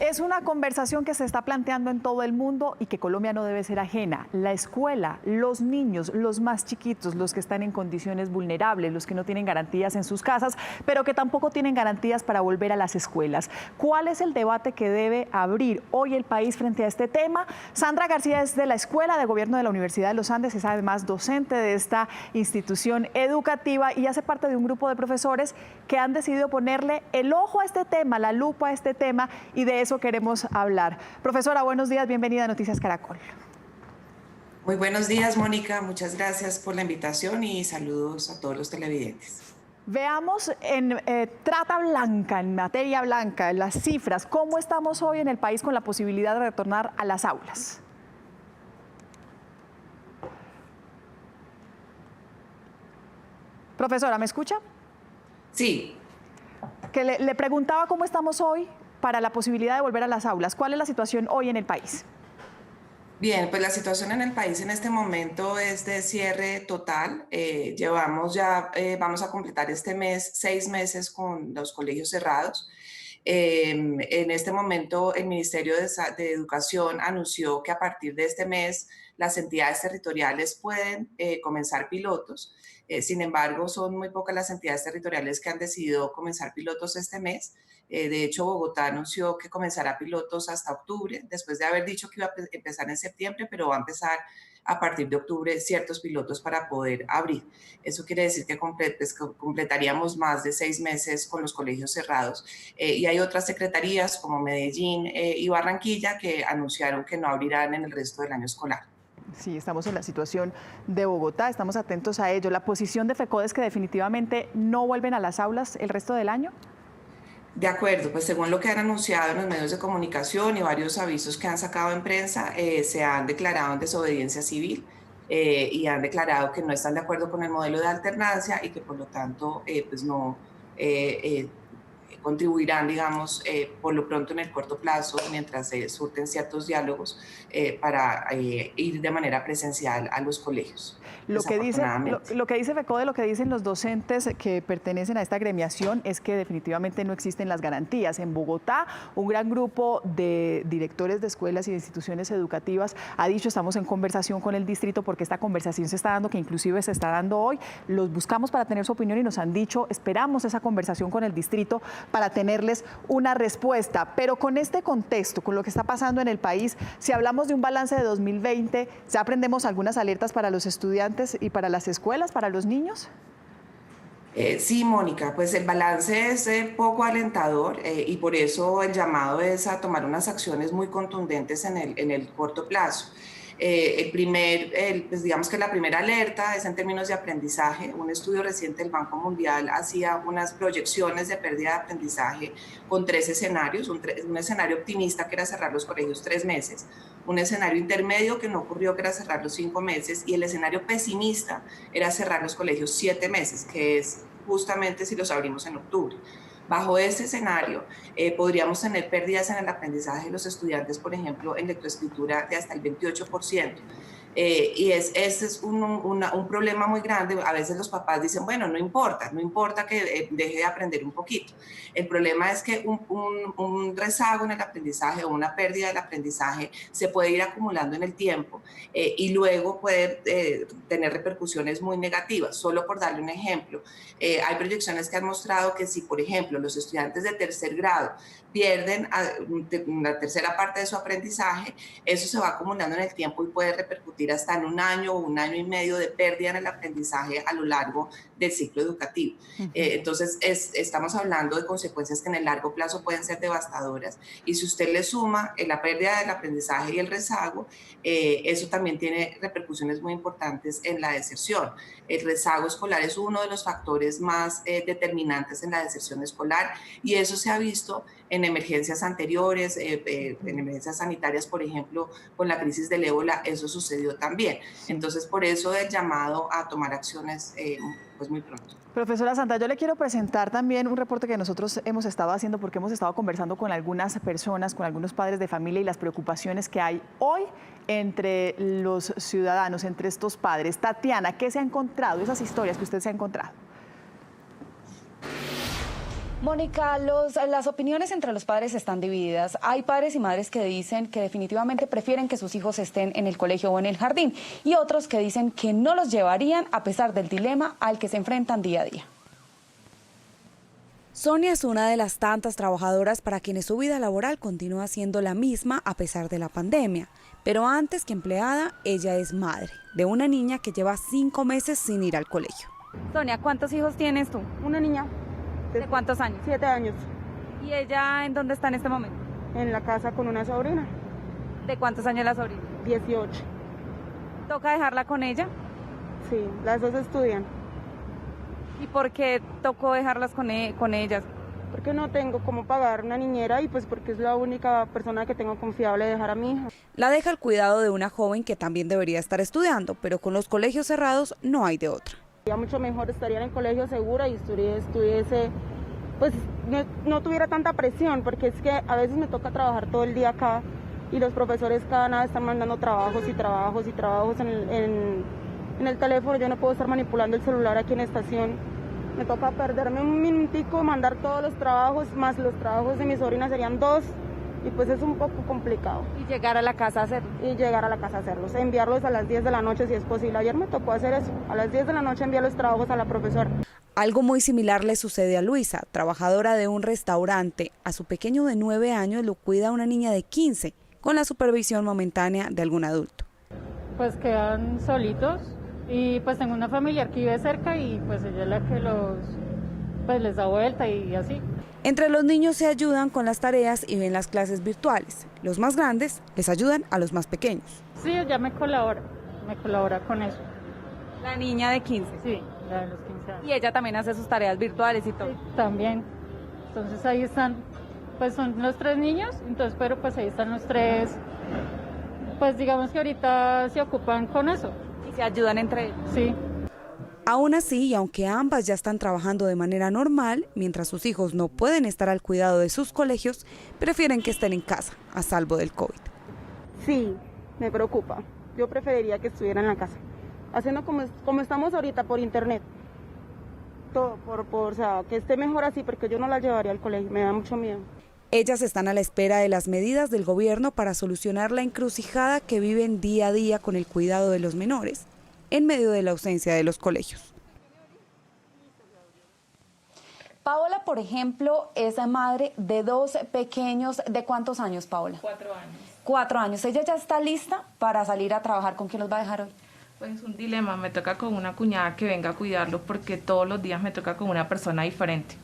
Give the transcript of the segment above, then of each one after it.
Es una conversación que se está planteando en todo el mundo y que Colombia no debe ser ajena. La escuela, los niños, los más chiquitos, los que están en condiciones vulnerables, los que no tienen garantías en sus casas, pero que tampoco tienen garantías para volver a las escuelas. ¿Cuál es el debate que debe abrir hoy el país frente a este tema? Sandra García es de la Escuela de Gobierno de la Universidad de los Andes, es además docente de esta institución educativa y hace parte de un grupo de profesores que han decidido ponerle el ojo a este tema, la lupa a este tema, y de eso queremos hablar. Profesora, buenos días, bienvenida a Noticias Caracol. Muy buenos días, Mónica. Muchas gracias por la invitación y saludos a todos los televidentes. Veamos en trata blanca, en materia blanca, en las cifras, ¿cómo estamos hoy en el país con la posibilidad de retornar a las aulas? Profesora, ¿me escucha? Sí. Que le preguntaba cómo estamos hoy para la posibilidad de volver a las aulas. ¿Cuál es la situación hoy en el país? Bien, pues la situación en el país en este momento es de cierre total. Llevamos ya, vamos a completar este mes 6 meses con los colegios cerrados. En este momento el Ministerio de Educación anunció que a partir de este mes las entidades territoriales pueden comenzar pilotos. Sin embargo, son muy pocas las entidades territoriales que han decidido comenzar pilotos este mes. De hecho, Bogotá anunció que comenzará pilotos hasta octubre, después de haber dicho que iba a empezar en septiembre, pero va a empezar a partir de octubre ciertos pilotos para poder abrir. Eso quiere decir que completaríamos más de 6 meses con los colegios cerrados. Y hay otras secretarías como Medellín y Barranquilla que anunciaron que no abrirán en el resto del año escolar. Sí, estamos en la situación de Bogotá, estamos atentos a ello. ¿La posición de FECODE es que definitivamente no vuelven a las aulas el resto del año? De acuerdo, pues según lo que han anunciado en los medios de comunicación y varios avisos que han sacado en prensa, se han declarado en desobediencia civil y han declarado que no están de acuerdo con el modelo de alternancia y que por lo tanto pues no contribuirán, digamos, por lo pronto en el corto plazo, mientras se surten ciertos diálogos para ir de manera presencial a los colegios. Lo que dice FECODE, lo que dicen los docentes que pertenecen a esta agremiación es que definitivamente no existen las garantías. En Bogotá, un gran grupo de directores de escuelas y de instituciones educativas ha dicho, estamos en conversación con el distrito porque esta conversación se está dando, que inclusive se está dando hoy. Los buscamos para tener su opinión y nos han dicho, esperamos esa conversación con el distrito para tenerles una respuesta. Pero con este contexto, con lo que está pasando en el país, si hablamos de un balance de 2020, ¿ya aprendemos algunas alertas para los estudiantes y para las escuelas, para los niños? Sí, Mónica, pues el balance es poco alentador y por eso el llamado es a tomar unas acciones muy contundentes en el corto plazo. Pues digamos que la primera alerta es en términos de aprendizaje. Un estudio reciente del Banco Mundial hacía unas proyecciones de pérdida de aprendizaje con 3 escenarios. Un escenario optimista que era cerrar los colegios 3 meses, un escenario intermedio que no ocurrió que era cerrar los 5 meses y el escenario pesimista era cerrar los colegios 7 meses, que es justamente si los abrimos en octubre. Bajo este escenario, podríamos tener pérdidas en el aprendizaje de los estudiantes, por ejemplo, en lectoescritura de hasta el 28%. Y este es un problema muy grande. A veces los papás dicen, bueno, no importa que deje de aprender un poquito. El problema es que un rezago en el aprendizaje o una pérdida del aprendizaje se puede ir acumulando en el tiempo y luego puede tener repercusiones muy negativas. Solo por darle un ejemplo, hay proyecciones que han mostrado que si, por ejemplo, los estudiantes de tercer grado pierden una tercera parte de su aprendizaje, eso se va acumulando en el tiempo y puede repercutir hasta en 1 año o 1 año y medio de pérdida en el aprendizaje a lo largo del ciclo educativo. Entonces, estamos hablando de consecuencias que en el largo plazo pueden ser devastadoras. Y si usted le suma la pérdida del aprendizaje y el rezago, eso también tiene repercusiones muy importantes en la deserción. El rezago escolar es uno de los factores más determinantes en la deserción escolar y eso se ha visto en emergencias anteriores, en emergencias sanitarias, por ejemplo, con la crisis del ébola, eso sucedió también. Entonces, por eso el llamado a tomar acciones pues muy pronto. Profesora Santa, yo le quiero presentar también un reporte que nosotros hemos estado haciendo porque hemos estado conversando con algunas personas, con algunos padres de familia y las preocupaciones que hay hoy entre los ciudadanos, entre estos padres. Tatiana, ¿qué se ha encontrado? Esas historias que usted se ha encontrado. Mónica, las opiniones entre los padres están divididas. Hay padres y madres que dicen que definitivamente prefieren que sus hijos estén en el colegio o en el jardín y otros que dicen que no los llevarían a pesar del dilema al que se enfrentan día a día. Sonia es una de las tantas trabajadoras para quienes su vida laboral continúa siendo la misma a pesar de la pandemia. Pero antes que empleada, ella es madre de una niña que lleva 5 meses sin ir al colegio. Sonia, ¿cuántos hijos tienes tú? Una niña. ¿De cuántos años? 7 años. ¿Y ella en dónde está en este momento? En la casa con una sobrina. ¿De cuántos años la sobrina? 18. ¿Toca dejarla con ella? Sí, las dos estudian. ¿Y por qué tocó dejarlas con ellas? Porque no tengo cómo pagar una niñera y pues porque es la única persona que tengo confiable de dejar a mi hija. La deja al cuidado de una joven que también debería estar estudiando, pero con los colegios cerrados no hay de otra. Ya mucho mejor estaría en el colegio segura y estuviese, pues no tuviera tanta presión, porque es que a veces me toca trabajar todo el día acá y los profesores cada nada están mandando trabajos y trabajos y trabajos en el teléfono. Yo no puedo estar manipulando el celular aquí en estación. Me toca perderme un minutico, mandar todos los trabajos, más los trabajos de mi sobrina serían 2, y pues es un poco complicado. Y llegar a la casa a hacerlo. Y llegar a la casa a hacerlos, enviarlos a las 10 de la noche si es posible. Ayer me tocó hacer eso, a las 10 de la noche enviar los trabajos a la profesora. Algo muy similar le sucede a Luisa, trabajadora de un restaurante. A su pequeño de 9 años lo cuida una niña de 15, con la supervisión momentánea de algún adulto. Pues quedan solitos. Y pues tengo una familiar que vive cerca y pues ella es la que pues les da vuelta y así. Entre los niños se ayudan con las tareas y ven las clases virtuales. Los más grandes les ayudan a los más pequeños. Sí, ella me colabora con eso. La niña de 15. Sí, la de los 15 años. Y ella también hace sus tareas virtuales y todo. Sí, también. Entonces ahí están, pues son los 3 niños, entonces pero pues ahí están los 3, pues digamos que ahorita se ocupan con eso. Se ayudan entre ellos. Sí. Aún así, y aunque ambas ya están trabajando de manera normal, mientras sus hijos no pueden estar al cuidado de sus colegios, prefieren que estén en casa, a salvo del COVID. Sí, me preocupa. Yo preferiría que estuviera en la casa, haciendo como estamos ahorita por internet. Todo, o sea, que esté mejor así, porque yo no la llevaría al colegio, me da mucho miedo. Ellas están a la espera de las medidas del gobierno para solucionar la encrucijada que viven día a día con el cuidado de los menores, en medio de la ausencia de los colegios. Paola, por ejemplo, es madre de 2 pequeños. ¿De cuántos años, Paola? 4 años. 4 años. ¿Ella ya está lista para salir a trabajar? ¿Con quién los va a dejar hoy? Pues es un dilema, me toca con una cuñada que venga a cuidarlos porque todos los días me toca con una persona diferente.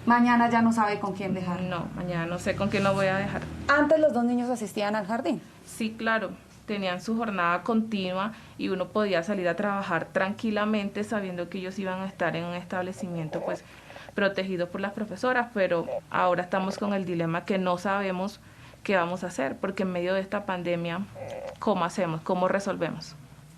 Mañana ya no sabe con quién dejar. No, mañana no sé con quién lo voy a dejar. Antes los 2 niños asistían al jardín. Sí, claro, tenían su jornada continua y uno podía salir a trabajar tranquilamente sabiendo que ellos iban a estar en un establecimiento pues protegido por las profesoras, pero ahora estamos con el dilema que no sabemos qué vamos a hacer, porque en medio de esta pandemia, ¿cómo hacemos? ¿Cómo resolvemos?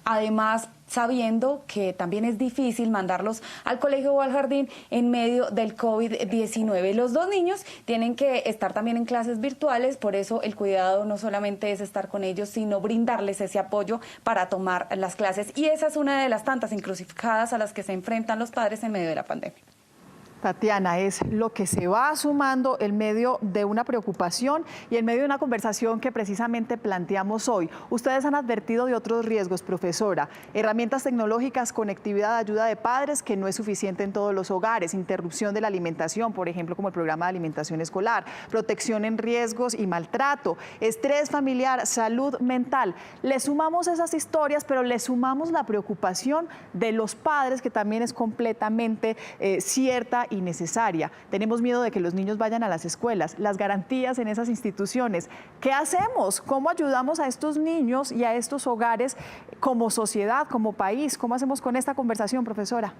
Además, sabiendo que también es difícil mandarlos al colegio o al jardín en medio del COVID-19. Los 2 niños tienen que estar también en clases virtuales, por eso el cuidado no solamente es estar con ellos, sino brindarles ese apoyo para tomar las clases. Y esa es una de las tantas encrucijadas a las que se enfrentan los padres en medio de la pandemia. Tatiana, es lo que se va sumando en medio de una preocupación y en medio de una conversación que precisamente planteamos hoy. Ustedes han advertido de otros riesgos, profesora. Herramientas tecnológicas, conectividad, ayuda de padres, que no es suficiente en todos los hogares, interrupción de la alimentación, por ejemplo, como el programa de alimentación escolar, protección en riesgos y maltrato, estrés familiar, salud mental. Le sumamos esas historias, pero le sumamos la preocupación de los padres, que también es completamente cierta y necesaria. Tenemos miedo de que los niños vayan a las escuelas, las garantías en esas instituciones. ¿Qué hacemos? ¿Cómo ayudamos a estos niños y a estos hogares como sociedad, como país? ¿Cómo hacemos con esta conversación, profesora?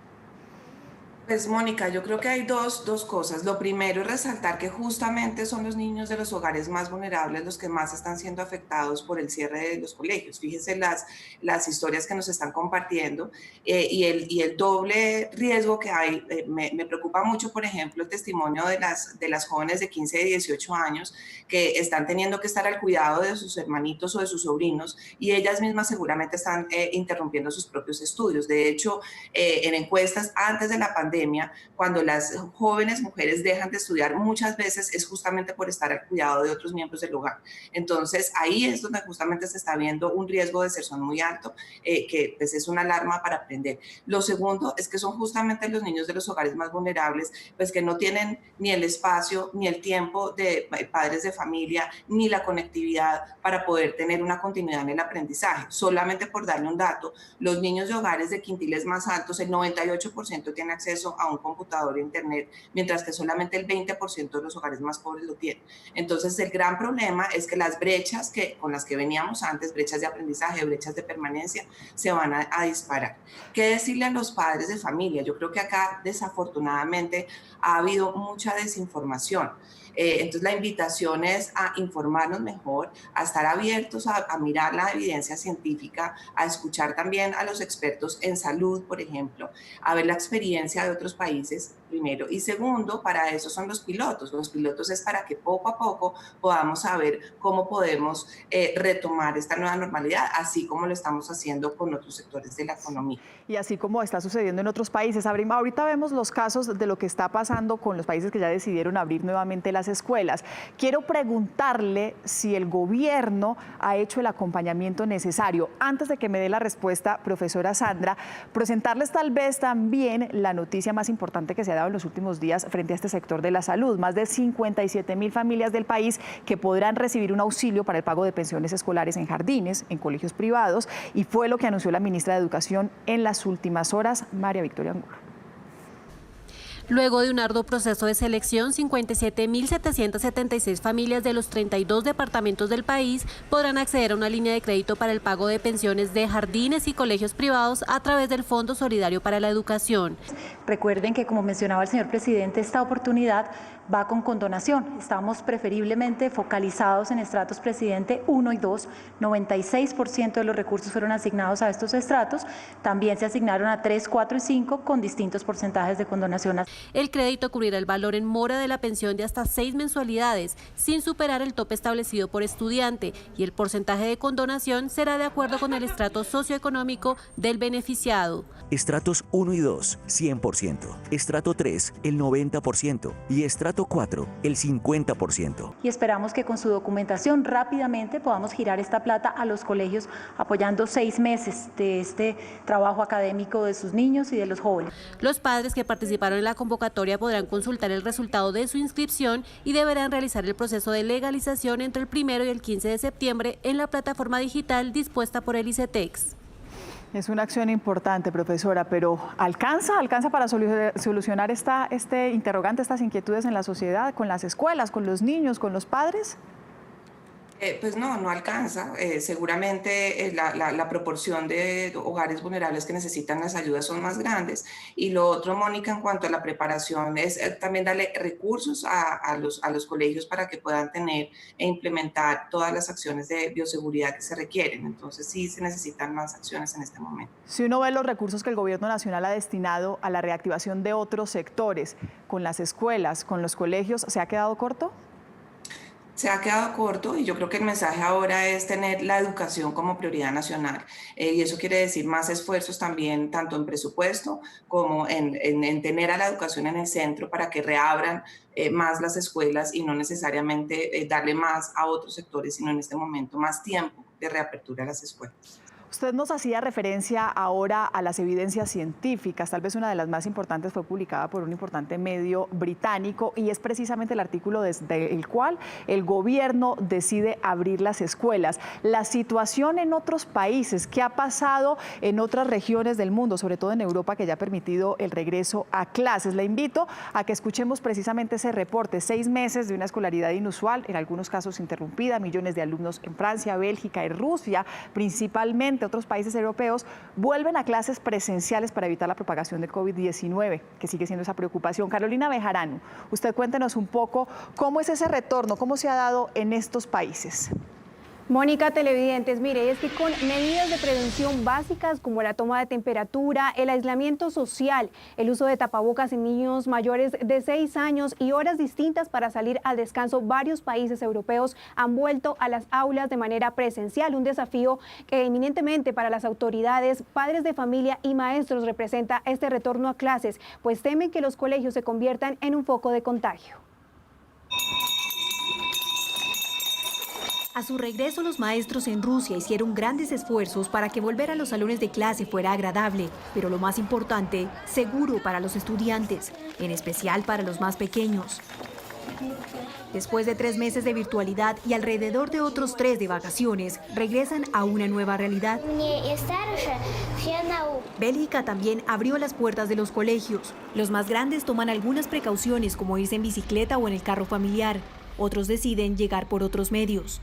Pues Mónica, yo creo que hay dos cosas. Lo primero es resaltar que justamente son los niños de los hogares más vulnerables los que más están siendo afectados por el cierre de los colegios. Fíjese las historias que nos están compartiendo y el doble riesgo que hay. Me preocupa mucho, por ejemplo, el testimonio de las jóvenes de 15 y 18 años que están teniendo que estar al cuidado de sus hermanitos o de sus sobrinos, y ellas mismas seguramente están interrumpiendo sus propios estudios. De hecho, en encuestas antes de la pandemia, pandemia, cuando las jóvenes mujeres dejan de estudiar, muchas veces es justamente por estar al cuidado de otros miembros del hogar. Entonces, ahí es donde justamente se está viendo un riesgo de deserción muy alto, que pues, es una alarma para aprender. Lo segundo es que son justamente los niños de los hogares más vulnerables, pues que no tienen ni el espacio, ni el tiempo de padres de familia, ni la conectividad para poder tener una continuidad en el aprendizaje. Solamente por darle un dato, los niños de hogares de quintiles más altos, el 98% tiene acceso a un computador e internet, mientras que solamente el 20% de los hogares más pobres lo tienen. Entonces, el gran problema es que las brechas con las que veníamos antes, brechas de aprendizaje, brechas de permanencia, se van a disparar. ¿Qué decirle a los padres de familia? Yo creo que acá, desafortunadamente, ha habido mucha desinformación. Entonces la invitación es a informarnos mejor, a estar abiertos a mirar la evidencia científica, a escuchar también a los expertos en salud, por ejemplo, a ver la experiencia de otros países, primero. Y segundo, para eso son los pilotos. Los pilotos es para que poco a poco podamos saber cómo podemos retomar esta nueva normalidad, así como lo estamos haciendo con otros sectores de la economía. Y así como está sucediendo en otros países. Ahorita vemos los casos de lo que está pasando con los países que ya decidieron abrir nuevamente las escuelas. Quiero preguntarle si el gobierno ha hecho el acompañamiento necesario. Antes de que me dé la respuesta, profesora Sandra, presentarles tal vez también la noticia más importante que se ha dado en los últimos días frente a este sector de la salud. Más de 57,000 familias del país que podrán recibir un auxilio para el pago de pensiones escolares en jardines, en colegios privados, y fue lo que anunció la ministra de Educación en las últimas horas, María Victoria Angulo. Luego de un arduo proceso de selección, 57.776 familias de los 32 departamentos del país podrán acceder a una línea de crédito para el pago de pensiones de jardines y colegios privados a través del Fondo Solidario para la Educación. Recuerden que, como mencionaba el señor presidente, esta oportunidad va con condonación. Estamos preferiblemente focalizados en estratos presidente 1 y 2. 96% de los recursos fueron asignados a estos estratos. También se asignaron a 3, 4 y 5 con distintos porcentajes de condonación. El crédito cubrirá el valor en mora de la pensión de hasta 6 mensualidades, sin superar el tope establecido por estudiante, y el porcentaje de condonación será de acuerdo con el estrato socioeconómico del beneficiado. Estratos 1 y 2, 100%. Estrato 3, el 90%. Y estrato 4, el 50%. Y esperamos que con su documentación rápidamente podamos girar esta plata a los colegios, apoyando 6 meses de este trabajo académico de sus niños y de los jóvenes. Los padres que participaron en la convocatoria podrán consultar el resultado de su inscripción y deberán realizar el proceso de legalización entre el 1 y el 15 de septiembre en la plataforma digital dispuesta por el ICETEX. Es una acción importante, profesora, pero ¿alcanza para solucionar este interrogante, estas inquietudes en la sociedad, con las escuelas, con los niños, con los padres? Pues no alcanza. Seguramente la proporción de hogares vulnerables que necesitan las ayudas son más grandes. Y lo otro, Mónica, en cuanto a la preparación, es también darle recursos a los colegios para que puedan tener e implementar todas las acciones de bioseguridad que se requieren. Entonces sí se necesitan más acciones en este momento. Si uno ve los recursos que el Gobierno Nacional ha destinado a la reactivación de otros sectores, con las escuelas, con los colegios, ¿se ha quedado corto? Se ha quedado corto, y yo creo que el mensaje ahora es tener la educación como prioridad nacional, y eso quiere decir más esfuerzos también, tanto en presupuesto como en tener a la educación en el centro para que reabran más las escuelas y no necesariamente darle más a otros sectores, sino en este momento más tiempo de reapertura a las escuelas. Usted nos hacía referencia ahora a las evidencias científicas. Tal vez una de las más importantes fue publicada por un importante medio británico, y es precisamente el artículo desde el cual el gobierno decide abrir las escuelas. La situación en otros países, ¿qué ha pasado en otras regiones del mundo, sobre todo en Europa, que ya ha permitido el regreso a clases? Le invito a que escuchemos precisamente ese reporte. 6 meses de una escolaridad inusual, en algunos casos interrumpida, millones de alumnos en Francia, Bélgica y Rusia, principalmente otros países europeos, vuelven a clases presenciales para evitar la propagación del COVID-19, que sigue siendo esa preocupación. Carolina Bejarano, usted cuéntenos un poco cómo es ese retorno, cómo se ha dado en estos países. Mónica, televidentes, mire, es que con medidas de prevención básicas como la toma de temperatura, el aislamiento social, el uso de tapabocas en niños mayores de 6 años y horas distintas para salir al descanso, varios países europeos han vuelto a las aulas de manera presencial, un desafío que eminentemente para las autoridades, padres de familia y maestros representa este retorno a clases, pues temen que los colegios se conviertan en un foco de contagio. A su regreso, los maestros en Rusia hicieron grandes esfuerzos para que volver a los salones de clase fuera agradable, pero lo más importante, seguro para los estudiantes, en especial para los más pequeños. Después de 3 meses de virtualidad y alrededor de otros 3 de vacaciones, regresan a una nueva realidad. Bélgica también abrió las puertas de los colegios. Los más grandes toman algunas precauciones como irse en bicicleta o en el carro familiar. Otros deciden llegar por otros medios.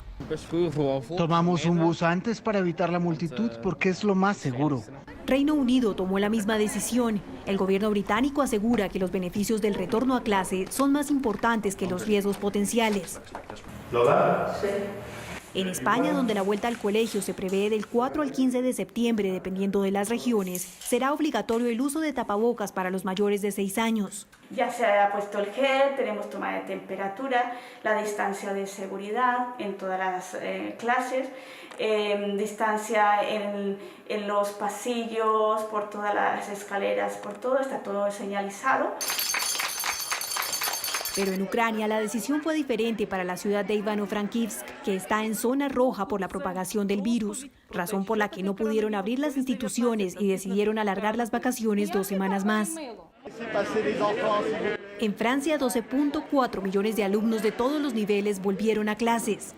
Tomamos un bus antes para evitar la multitud porque es lo más seguro. Reino Unido tomó la misma decisión. El gobierno británico asegura que los beneficios del retorno a clase son más importantes que los riesgos potenciales. ¿Lo da? Sí. En España, donde la vuelta al colegio se prevé del 4 al 15 de septiembre, dependiendo de las regiones, será obligatorio el uso de tapabocas para los mayores de 6 años. Ya se ha puesto el gel, tenemos toma de temperatura, la distancia de seguridad en todas las clases, distancia en los pasillos, por todas las escaleras, por todo, está todo señalizado. Pero en Ucrania la decisión fue diferente para la ciudad de Ivano-Frankivsk, que está en zona roja por la propagación del virus, razón por la que no pudieron abrir las instituciones y decidieron alargar las vacaciones 2 semanas más. En Francia, 12.4 millones de alumnos de todos los niveles volvieron a clases.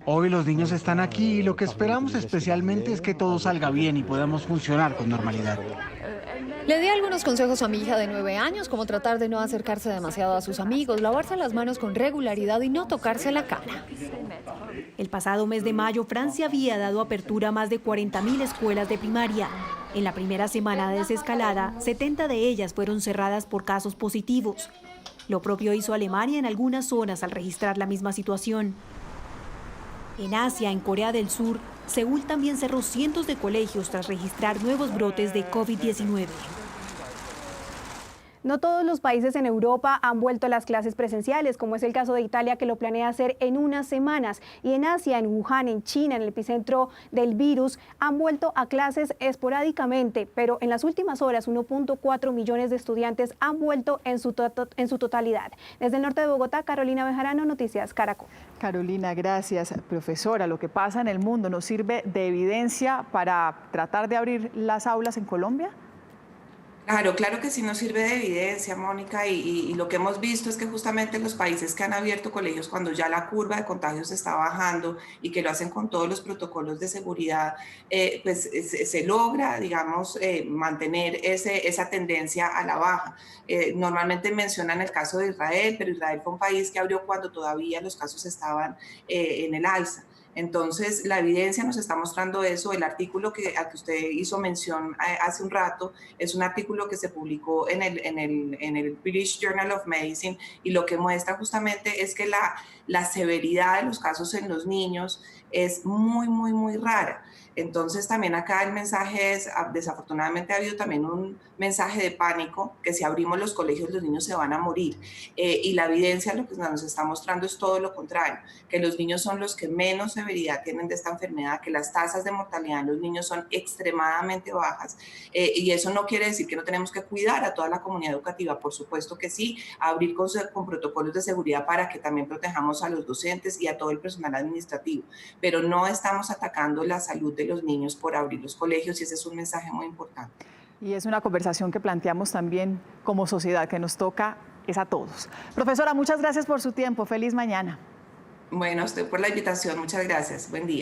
Hoy los niños están aquí y lo que esperamos especialmente es que todo salga bien y podamos funcionar con normalidad. Le di algunos consejos a mi hija de 9 años, como tratar de no acercarse demasiado a sus amigos, lavarse las manos con regularidad y no tocarse la cara. El pasado mes de mayo, Francia había dado apertura a más de 40.000 escuelas de primaria. En la primera semana de desescalada, 70 de ellas fueron cerradas por casos positivos. Lo propio hizo Alemania en algunas zonas al registrar la misma situación. En Asia, en Corea del Sur, Seúl también cerró cientos de colegios tras registrar nuevos brotes de COVID-19. No todos los países en Europa han vuelto a las clases presenciales, como es el caso de Italia, que lo planea hacer en unas semanas. Y en Asia, en Wuhan, en China, en el epicentro del virus, han vuelto a clases esporádicamente, pero en las últimas horas 1.4 millones de estudiantes han vuelto en su totalidad. Desde el norte de Bogotá, Carolina Bejarano, Noticias Caracol. Carolina, gracias. Profesora, lo que pasa en el mundo nos sirve de evidencia para tratar de abrir las aulas en Colombia. Claro que sí nos sirve de evidencia, Mónica, y lo que hemos visto es que justamente los países que han abierto colegios cuando ya la curva de contagios está bajando y que lo hacen con todos los protocolos de seguridad, pues se logra, digamos, mantener esa tendencia a la baja. Normalmente mencionan el caso de Israel, pero Israel fue un país que abrió cuando todavía los casos estaban en el alza. Entonces, la evidencia nos está mostrando eso. El artículo al que usted hizo mención hace un rato es un artículo que se publicó en el British Journal of Medicine, y lo que muestra justamente es que la severidad de los casos en los niños es muy rara. Entonces también acá el mensaje es, desafortunadamente ha habido también un mensaje de pánico, que si abrimos los colegios los niños se van a morir, y la evidencia lo que nos está mostrando es todo lo contrario, que los niños son los que menos severidad tienen de esta enfermedad, que las tasas de mortalidad en los niños son extremadamente bajas, y eso no quiere decir que no tenemos que cuidar a toda la comunidad educativa, por supuesto que sí, abrir con protocolos de seguridad para que también protejamos a los docentes y a todo el personal administrativo, pero no estamos atacando la salud de los niños por abrir los colegios, y ese es un mensaje muy importante. Y es una conversación que planteamos también como sociedad, que nos toca es a todos. Profesora, muchas gracias por su tiempo. Feliz mañana. Bueno, a usted por la invitación. Muchas gracias. Buen día.